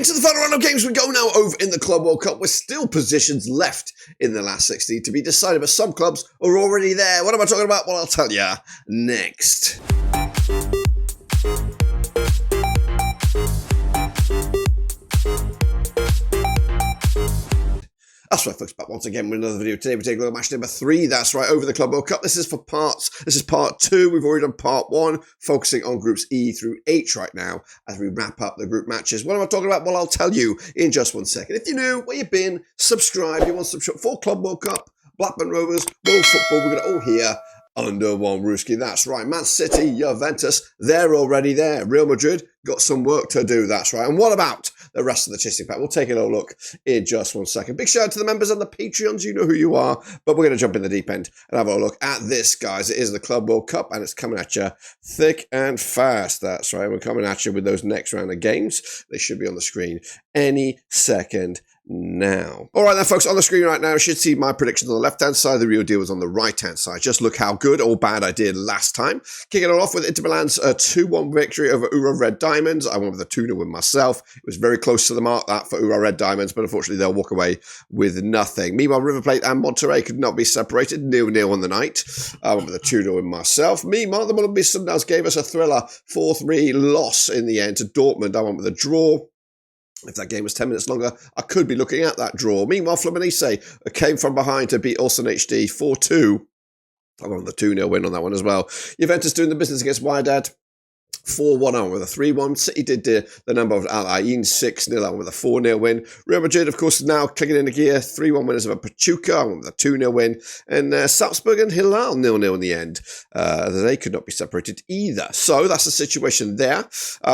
Into the final round of games we go now over in the Club World Cup. With still positions left in the last 16 to be decided, but some clubs are already there. What am I talking about? Well, I'll tell you next. That's right, folks, back once again with another video. Today we take a look at match number 3. That's right, over the Club World Cup. This is for parts. This is part 2. We've already done part 1, focusing on groups E through H right now as we wrap up the group matches. What am I talking about? Well, I'll tell you in just 1 second. If you're new, where you've been, subscribe. You want to subscribe for Club World Cup, Blackburn Rovers, World Football. We're going to all hear under one rooski. That's right. Man City, Juventus, they're already there. Real Madrid got some work to do. That's right. And what about the rest of the chasing pack? We'll take a little look in just 1 second. Big shout out to the members and the Patreons. You know who you are. But we're going to jump in the deep end and have a look at this, guys. It is the Club World Cup and it's coming at you thick and fast. That's right. We're coming at you with those next round of games. They should be on the screen any second now. All right then, folks, on the screen right now, you should see my predictions on the left-hand side. The real deal was on the right-hand side. Just look how good or bad I did last time. Kicking it off with Inter Milan's 2-1 victory over Urawa Red Diamonds. I went with a 2-0 win myself. It was very close to the mark, that, for Urawa Red Diamonds, but unfortunately they'll walk away with nothing. Meanwhile, River Plate and Monterrey could not be separated. 0-0 on the night. I went with a 2-0 win myself. Meanwhile, the Mamelodi Sundowns gave us a thriller 4-3 loss in the end to Dortmund. I went with a draw. If that game was 10 minutes longer, I could be looking at that draw. Meanwhile, Fluminense came from behind to beat Ulsan HD 4-2. I won the 2-0 win on that one as well. Juventus doing the business against Wydad 4-1 on with a 3-1. City did the number of Ain 6-0 on with a 4-0 win. Real Madrid, of course, now clicking into gear. 3-1 winners of a Pachuca on with a 2-0 win. And Salzburg and Hilal 0-0 in the end. They could not be separated either. So that's the situation there.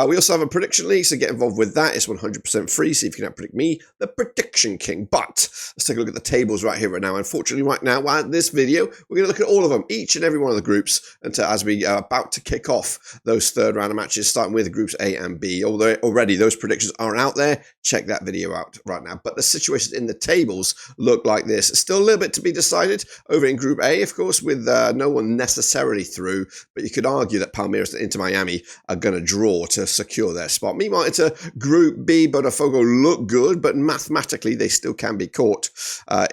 We also have a prediction league, so get involved with that. It's 100% free. See if you can predict me, the prediction king. But let's take a look at the tables right here, right now. Unfortunately, right now, this video, we're going to look at all of them, each and every one of the groups, until as we are about to kick off those third round of matches, starting with groups A and B. Although already those predictions are out there, check that video out right now. But the situation in the tables look like this. Still a little bit to be decided over in Group A, of course, with no one necessarily through, but you could argue that Palmeiras and Inter Miami are going to draw to secure their spot. Meanwhile, it's a Group B. Botafogo look good, but mathematically they still can be caught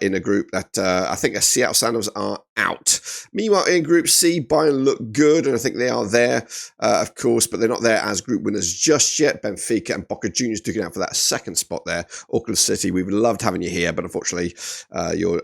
in a group that I think the Seattle Sandals are out. Meanwhile, in Group C, Bayern look good, and I think they are there, of course, but they're not there as group winners just yet. Benfica and Boca Juniors duking out for that second spot there. Auckland City, we would loved having you here, but unfortunately, your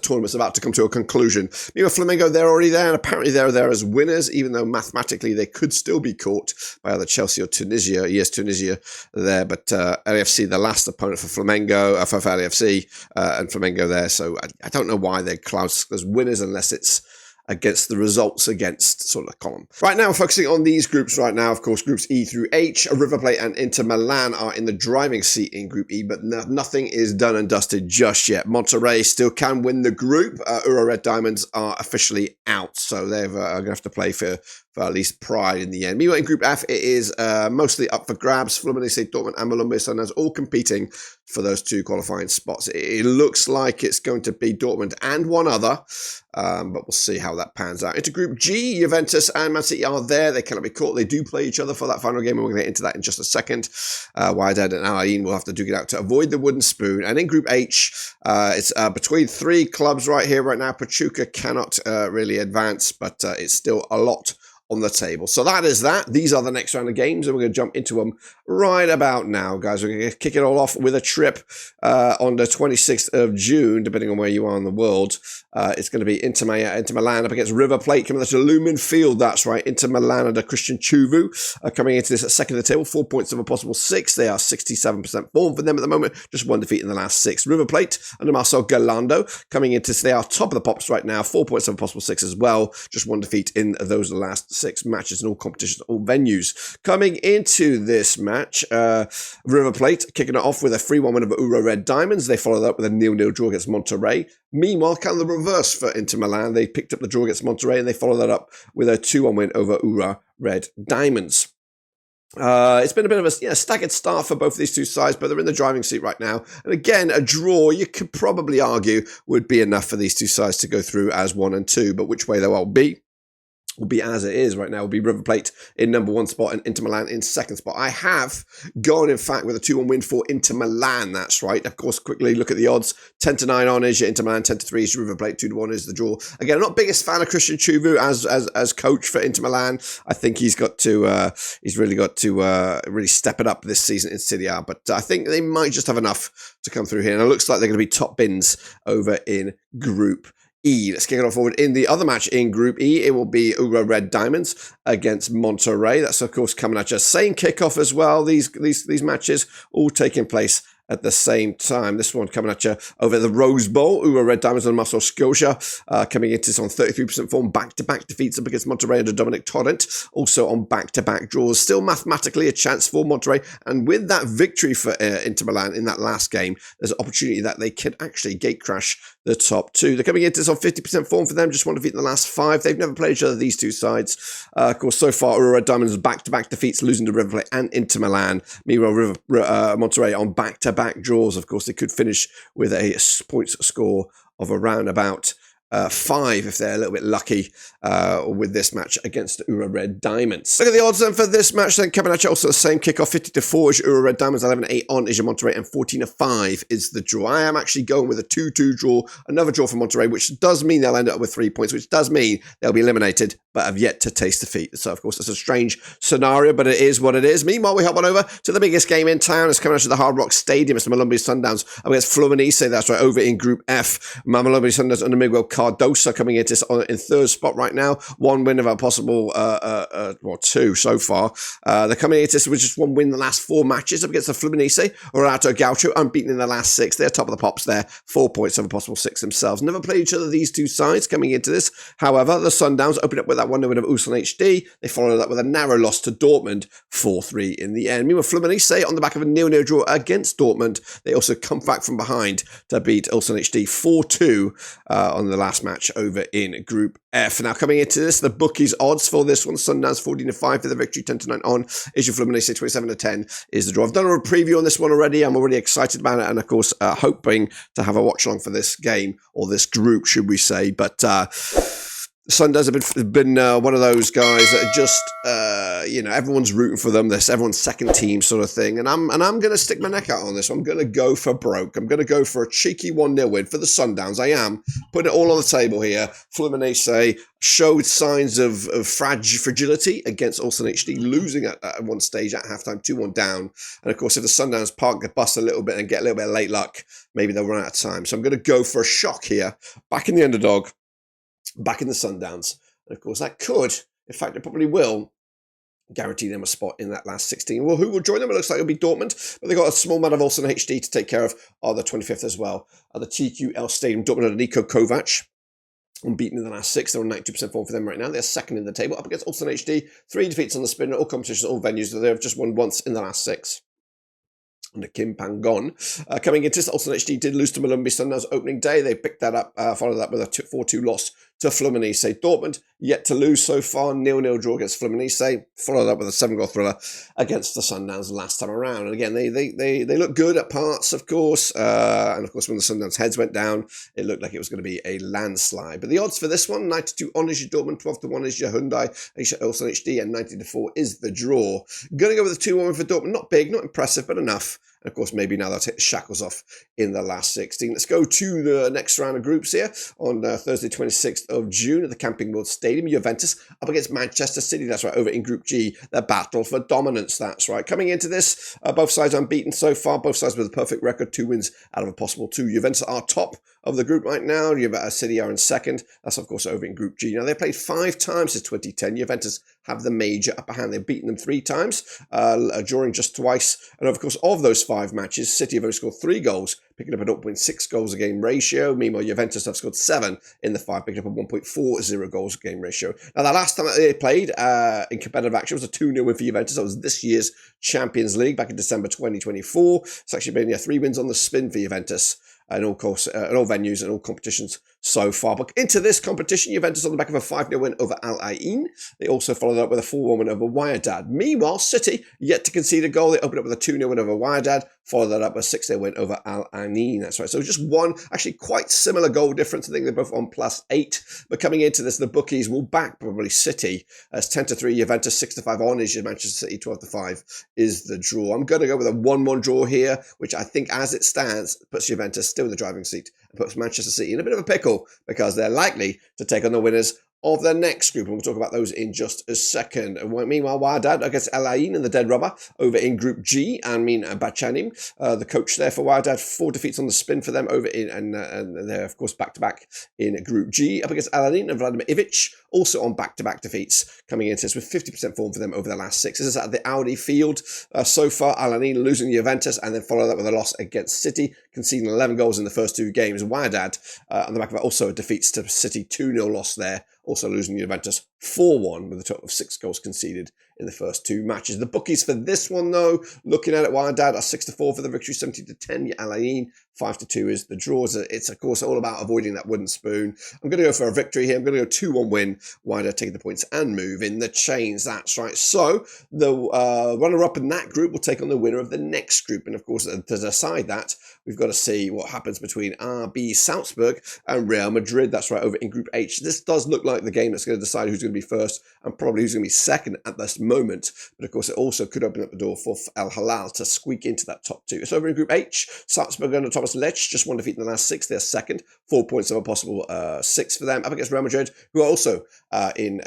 tournament's about to come to a conclusion. Meanwhile, Flamengo, they're already there, and apparently they're there as winners, even though mathematically they could still be caught by either Chelsea or Tunisia. Yes, Tunisia there, but LAFC, the last opponent for Flamengo, for LAFC and Flamengo there, so I don't know why they're classed as winners unless it's against the results against sort of the column. Right now, we're focusing on these groups right now. Of course, groups E through H. River Plate and Inter Milan are in the driving seat in Group E, but nothing is done and dusted just yet. Monterrey still can win the group. Urawa Red Diamonds are officially out, so they're going to have to play for at least pride in the end. Meanwhile, in Group F, it is mostly up for grabs. Fluminense, Dortmund and Mamelodi Sundowns all competing for those 2 qualifying spots. It looks like it's going to be Dortmund and one other, but we'll see how that pans out. Into Group G, Juventus and Man City are there. They cannot be caught. They do play each other for that final game, and we're going to get into that in just a second. Wydad and Ain will have to duke it out to avoid the wooden spoon. And in Group H, it's between 3 clubs right here, right now. Pachuca cannot really advance, but it's still a lot on the table. So that is that. These are the next round of games, and we're going to jump into them right about now, guys. We're going to kick it all off with a trip on the 26th of June, depending on where you are in the world. It's going to be Inter Milan up against River Plate, coming to Lumen Field. That's right. Inter Milan under Christian Chuvu are coming into this at second of the table, 4 points of a possible 6. They are 67% form for them at the moment, just 1 defeat in the last 6. River Plate under Marcel Galando coming into, they are top of the pops right now, 4 points of a possible 6 as well, just 1 defeat in those last 6 matches in all competitions, all venues. Coming into this match, River Plate kicking it off with a 3-1 win over Urawa Red Diamonds. They followed up with a 0-0 draw against Monterrey. Meanwhile, kind of the reverse for Inter Milan. They picked up the draw against Monterrey and they followed that up with a 2-1 win over Urawa Red Diamonds. It's been a bit of a staggered start for both of these two sides, but they're in the driving seat right now. And again, a draw, you could probably argue, would be enough for these two sides to go through as 1 and 2. But which way they will be, will be as it is right now. Will be River Plate in number 1 spot and Inter Milan in 2nd spot. I have gone, in fact, with a 2-1 win for Inter Milan. That's right. Of course, quickly look at the odds. 10-9 on is your Inter Milan, 10-3 is your River Plate, 2-1 is the draw. Again, I'm not biggest fan of Christian Chivu as coach for Inter Milan. I think he's really got to really step it up this season in Serie A. But I think they might just have enough to come through here. And it looks like they're going to be top bins over in Group E. Let's kick it off forward in the other match in Group E. It will be Urawa Red Diamonds against Monterrey. That's of course coming at you. Same kickoff as well. These matches all taking place at the same time. This one coming at you over the Rose Bowl. Urawa Red Diamonds on Muscle Scotia coming into this on 33% form. Back-to-back defeats up against Monterrey under Dominic Torrent. Also on back-to-back draws. Still mathematically a chance for Monterrey. And with that victory for Inter Milan in that last game, there's an opportunity that they can actually gate crash the top 2. They're coming into this on 50% form for them. Just one defeat in the last 5. They've never played each other, these two sides. Of course, so far, Urawa Red Diamonds back-to-back defeats, losing to River Plate and Inter Milan. Meanwhile, Monterrey on back-to-back draws. Of course, they could finish with a points score of around about 5 if they're a little bit lucky with this match against the Urawa Red Diamonds. Look at the odds then for this match then coming at you. Also the same kickoff, 50-4 is your Urawa Red Diamonds, 11-8 on is your Monterrey, and 14-5 is the draw. I am actually going with a 2-2 draw, another draw for Monterrey, which does mean they'll end up with 3 points, which does mean they'll be eliminated, but have yet to taste defeat. So of course it's a strange scenario, but it is what it is. Meanwhile, we hop on over to the biggest game in town. It's coming out to the Hard Rock Stadium. It's the Mamelodi Sundowns against Fluminense. That's right, over in Group F. Mamelodi Sundowns under Miguel Cardoso coming into this in 3rd spot right now. 1 win of a possible, 2 so far. They're coming into this with just 1 win in the last 4 matches up against the Fluminense. Renato Gaucho, unbeaten in the last 6. They're top of the pops there. 4 points of a possible 6 themselves. Never played each other, these two sides coming into this. However, the Sundowns opened up with that 1-0 win of Ulsan HD. They followed up with a narrow loss to Dortmund, 4-3 in the end. Meanwhile, Fluminense on the back of a 0-0 draw against Dortmund. They also come back from behind to beat Ulsan HD 4-2 on the last match over in Group F. Now coming into this, the bookies odds for this one, Sundowns 14-5 for the victory, 10-9 on is your Fluminense, 27-10 is the draw. I've done a preview on this one already. I'm already excited about it, and of course hoping to have a watch along for this game, or this group should we say, but Sundowns have been one of those guys that are just, everyone's rooting for them. This everyone's second team sort of thing, and I'm going to stick my neck out on this. I'm going to go for broke. I'm going to go for a cheeky 1-0 win for the Sundowns. I am putting it all on the table here. Fluminense showed signs of fragility against Ulsan HD, losing at one stage at halftime, 2-1 down. And of course, if the Sundowns park the bus a little bit and get a little bit of late luck, maybe they'll run out of time. So I'm going to go for a shock here, back in the underdog, back in the Sundowns. And of course, that could, in fact, it probably will, guarantee them a spot in that last 16. Well, who will join them? It looks like it'll be Dortmund, but they've got a small amount of Ulsan HD to take care of on the 25th as well. At the TQL Stadium, Dortmund under Niko Kovac, unbeaten in the last 6. They're on 92% form for them right now. They're second in the table, up against Ulsan HD. 3 defeats on the spin, all competitions, all venues. They've just won once in the last 6. Under Kim Pangon. Coming into this, Ulsan HD did lose to Mamelodi Sundowns opening day. They picked that up, followed that with a 4-2 loss to Fluminense. Dortmund yet to lose so far. 0-0 draw against Fluminense. Followed up with a 7-goal thriller against the Sundowns last time around. And again, they look good at parts, of course. And of course, when the Sundowns heads went down, it looked like it was going to be a landslide. But the odds for this one, 92 on is your Dortmund, 12-1 is your Hyundai, Ulsan HD, and 90-4 is the draw. Going to go with a 2-1 for Dortmund. Not big, not impressive, but enough. And of course, maybe now they'll take the shackles off in the last 16. Let's go to the next round of groups here on Thursday, 26th of June at the Camping World Stadium. Juventus up against Manchester City. That's right, over in Group G. The battle for dominance. That's right. Coming into this, both sides unbeaten so far. Both sides with a perfect record. 2 wins out of a possible 2. Juventus are top of the group right now. City are in second. That's, of course, over in Group G. Now, they played 5 times since 2010. Juventus have the major upper hand. They've beaten them 3 times, drawing just twice. And, of course, of those 5 matches, City have only scored 3 goals, picking up a 0.6 goals a game ratio. Meanwhile, Juventus have scored 7 in the 5, picking up a 1.40 goals a game ratio. Now, the last time that they played in competitive action was a 2-0 win for Juventus. That was this year's Champions League back in December 2024. It's actually been 3 wins on the spin for Juventus. In all venues and all competitions so far. But into this competition, Juventus on the back of a 5-0 win over Al Ain. They also followed up with a 4-1 win over Wydad. Meanwhile, City yet to concede a goal. They opened up with a 2-0 win over Wydad, followed that up with a 6-0 win over Al Ain. Ain, that's right. So just one, actually quite similar goal difference. I think they're both on +8. But coming into this, the bookies will back probably City as 10-3, Juventus 6-5 on is your Manchester City, 12-5 is the draw. I'm going to go with a 1-1 draw here, which I think as it stands puts Juventus still in the driving seat and puts Manchester City in a bit of a pickle because they're likely to take on the winners of the next group, and we'll talk about those in just a second. And meanwhile, Wydad against Ain in the Dead Rubber over in Group G. Amin Bachanim, the coach there for Wydad, 4 defeats on the spin for them over in, and they're of course back-to-back in Group G. Up against Ain and Vladimir Ivic, also on back-to-back defeats coming into this with 50% form for them over the last 6. This is at the Audi field so far. Ain losing Juventus and then follow that with a loss against City, conceding 11 goals in the first 2 games. Wydad on the back of that also defeats to City, 2-0 loss there. Also losing Juventus 4-1 with a total of 6 goals conceded in the first 2 matches. The bookies for this one, though, looking at it, Wydad are 6-4 for the victory, 17-10. Ain 5-2 is the draw. It's of course all about avoiding that wooden spoon. I'm going to go for a victory here. I'm going to go 2-1 win. Wydad taking the points and move in the chains. That's right. So the runner-up in that group will take on the winner of the next group, and of course to decide that, we've got to see what happens between RB Salzburg and Real Madrid. That's right, over in Group H. This does look like the game that's going to decide who's going to be first and probably who's going to be second at this moment. But of course, it also could open up the door for Al Hilal to squeak into that top 2. So over in Group H, Salzburg under Thomas Lech, just 1 defeat in the last 6. They're second, 4 points of a possible 6 for them. Up against Real Madrid, who are also in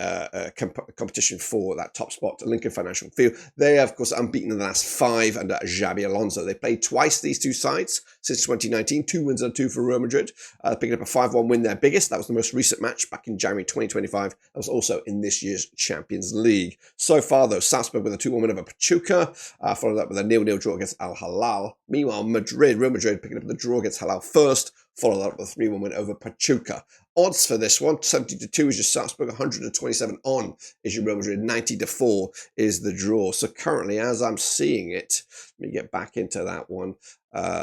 competition for that top spot, Lincoln Financial Field. They are, of course, unbeaten in the last 5 under Xabi Alonso. They played twice, these 2 sides, since 2019. 2 wins and 2 for Real Madrid. Picking up a 5-1 win, their biggest. That was the most recent match back in January 2025. That was also in this year's Champions League. So far, though, Salzburg with a 2-1 win over Pachuca, followed up with a 0-0 draw against Al Hilal. Meanwhile, Real Madrid picking up the draw against Hilal first, followed up with a 3-1 win over Pachuca. Odds for this one, 70-2 is your Salzburg, 127 on is your Real Madrid, 90-4 is the draw. So currently, as I'm seeing it, let me get back into that one.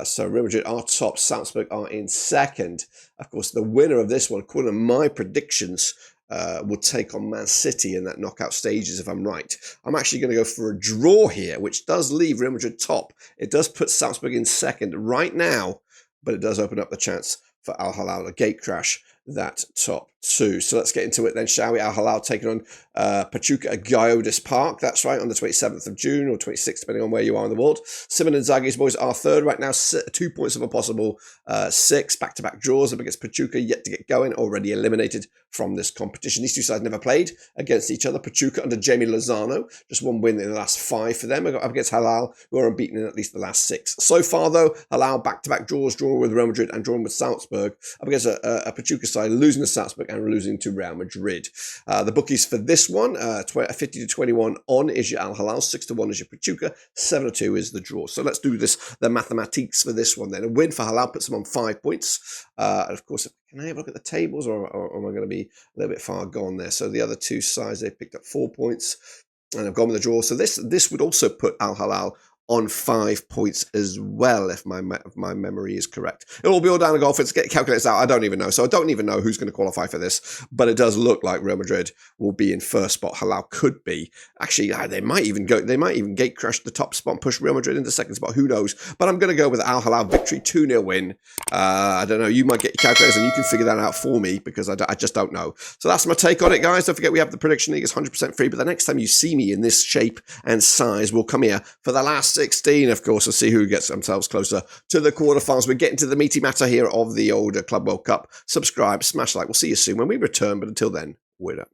So Real Madrid are top, Salzburg are in second. Of course, the winner of this one, according to my predictions, will take on Man City in that knockout stages, if I'm right. I'm actually going to go for a draw here, which does leave Real Madrid top. It does put Salzburg in second right now, but it does open up the chance for Al Hilal, a gate crash, that top 2. So let's get into it then, shall we? Al Hilal taking on Pachuca at Gyodis Park. That's right, on the 27th of June or 26th, depending on where you are in the world. Simon Inzaghi's boys are third right now, 2 points of a possible 6. Back-to-back draws up against Pachuca, yet to get going, already eliminated from this competition. These 2 sides never played against each other. Pachuca under Jamie Lozano, just 1 win in the last 5 for them. Up against Hilal, who are unbeaten in at least the last 6. So far, though, Hilal back-to-back draws, drawing with Real Madrid and drawing with Salzburg. Up against a Pachuca side, losing to Salzburg and losing to Real Madrid. The bookies for this one, 50-21 on is your Al Hilal, 6-1 is your Pachuca, 7-2 is the draw. So let's do this, the mathematics for this one then. A win for Hilal puts them on 5 points. And of course, can I have a look at the tables, or am I going to be a little bit far gone there? So the other 2 sides, they picked up 4 points and have gone with the draw. So this would also put Al Hilal on 5 points as well, if my memory is correct. It'll all be all down to golf. It's get calculated out. I don't even know. So I don't even know who's going to qualify for this. But it does look like Real Madrid will be in first spot. Hilal could be. Actually, they might even gate crash the top spot and push Real Madrid into second spot. Who knows? But I'm going to go with Al Hilal victory, 2-0 win. I don't know. You might get your calculators and you can figure that out for me, because I just don't know. So that's my take on it, guys. Don't forget we have the prediction league. It's 100% free. But the next time you see me in this shape and size, we'll come here for the last 16, of course, we'll see who gets themselves closer to the quarterfinals. We're getting to the meaty matter here of the older Club World Cup. Subscribe, smash like. We'll see you soon when we return, but until then, we're up.